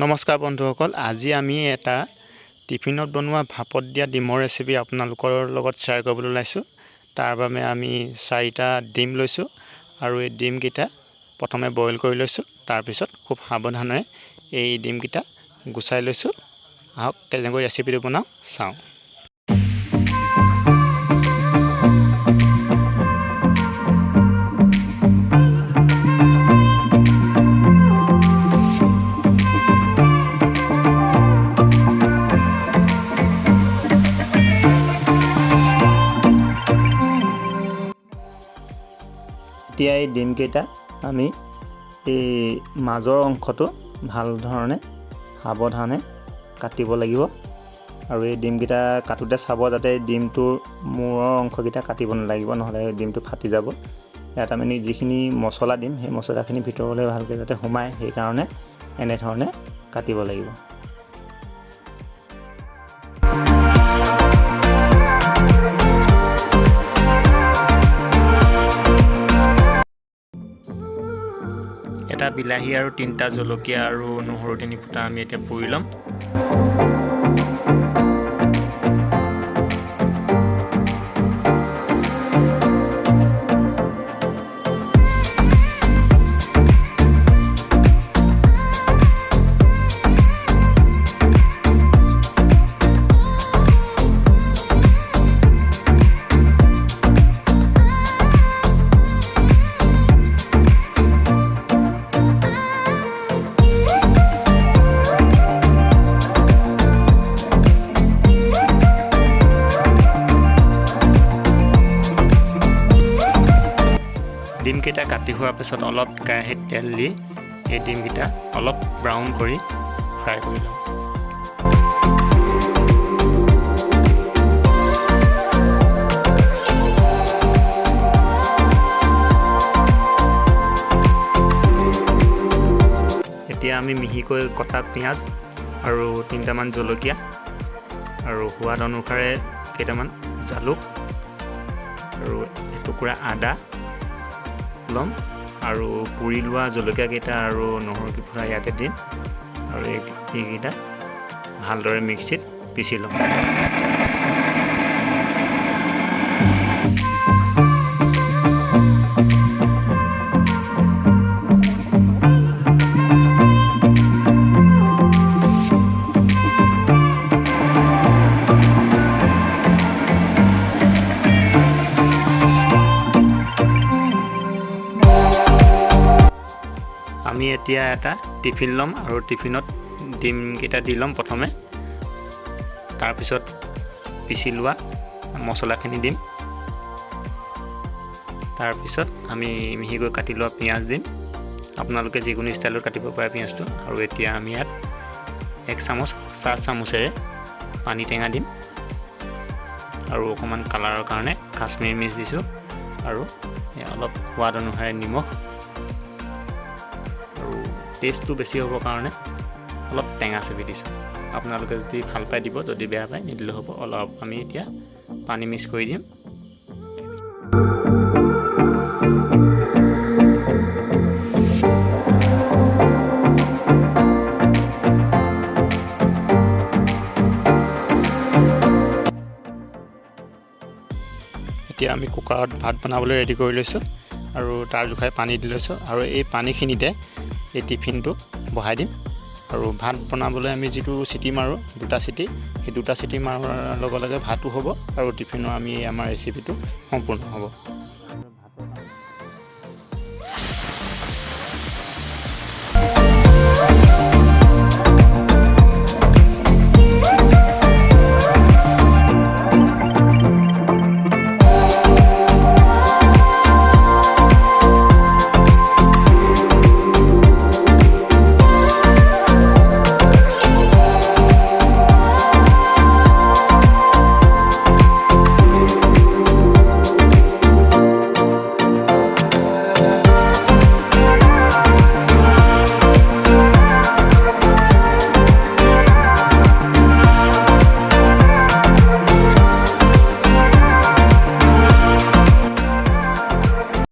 নমস্কাৰ বন্ধুসকল, আজি আমি এটা টিফিনত বনোৱা ভাপত দিয়া ডিমৰ ৰেচিপি আপোনালোকৰ লগত শ্বেয়াৰ কৰিবলৈ ওলাইছোঁ। তাৰ বাবে আমি 4টা ডিম লৈছোঁ আৰু এই ডিমকেইটা প্ৰথমে বইল কৰি লৈছোঁ। তাৰপিছত খুব সাৱধানে এই ডিমকেইটা গুচাই লৈছোঁ। আহক কেনেকৈ ৰেচিপিটো বনাওঁ চাওঁ। এতিয়া এই ডিমকেইটা আমি এই মাজৰ অংশটো ভাল ধৰণে সাৱধানে কাটিব লাগিব আৰু এই ডিমকেইটা কাটোতে চাব যাতে ডিমটোৰ মূৰৰ অংশকেইটা কাটিব নালাগিব, নহ'লে ডিমটো ফাটি যাব। ইয়াত আমি যিখিনি মছলা দিম সেই মছলাখিনি ভিতৰলৈ ভালকৈ যাতে সোমায় সেইকাৰণে এনেধৰণে কাটিব লাগিব। এটা বিলাহী আৰু 3টা জলকীয়া আৰু নহৰু 3 ফুটা আমি এতিয়া পুৰি ল'ম। ডিমকেইটা কাটি হোৱাৰ পিছত অলপ কেৰাহীত তেল দি এই ডিমকেইটা অলপ ব্ৰাউন কৰি ফ্ৰাই কৰি ল'ম। এতিয়া আমি মিহিকৈ কটা পিঁয়াজ আৰু 3টামান জলকীয়া আৰু সোৱাদ অনুসাৰে কেইটামান জালুক আৰু এটুকুৰা আদা ল'ম আৰু পুৰি লোৱা জলকীয়া কেইটা আৰু নহৰু কেইফুটা ইয়াতে দিম আৰু এইকেইটা ভালদৰে মিক্সিত পিচি ল'ম। আমি এতিয়া এটা টিফিন ল'ম আৰু টিফিনত ডিমকেইটা দি ল'ম প্ৰথমে। তাৰপিছত পিচি লোৱা মছলাখিনি দিম। তাৰপিছত আমি মিহিকৈ কাটি লোৱা পিঁয়াজ দিম। আপোনালোকে যিকোনো ষ্টাইলত কাটিব পাৰে পিঁয়াজটো। আৰু এতিয়া আমি ইয়াত 1 চামুচ 4 চামুচেৰে পানী টেঙা দিম আৰু অকণমান কালাৰৰ কাৰণে কাশ্মীৰী মিৰ্চ দিছোঁ আৰু অলপ সোৱাদ অনুসাৰে নিমখ আৰু টেষ্টটো বেছি হ'বৰ কাৰণে অলপ টেঙা চেপি দিছোঁ। আপোনালোকে যদি ভাল পাই দিব, যদি বেয়া পায় নিদিলে হ'ব। অলপ আমি এতিয়া পানী মিক্স কৰি দিম। এতিয়া আমি কুকাৰত ভাত বনাবলৈ ৰেডি কৰি লৈছোঁ আৰু তাৰ জোখাই পানী দি লৈছোঁ আৰু এই পানীখিনিতে এই টিফিনটো বহাই দিম আৰু ভাত বনাবলৈ আমি যিটো চিটি মাৰোঁ 2টা চিটি, সেই 2টা চিটি মাৰাৰ লগে লগে ভাতো হ'ব আৰু টিফিনৰ আমাৰ ৰেচিপিটো সম্পূৰ্ণ হ'ব।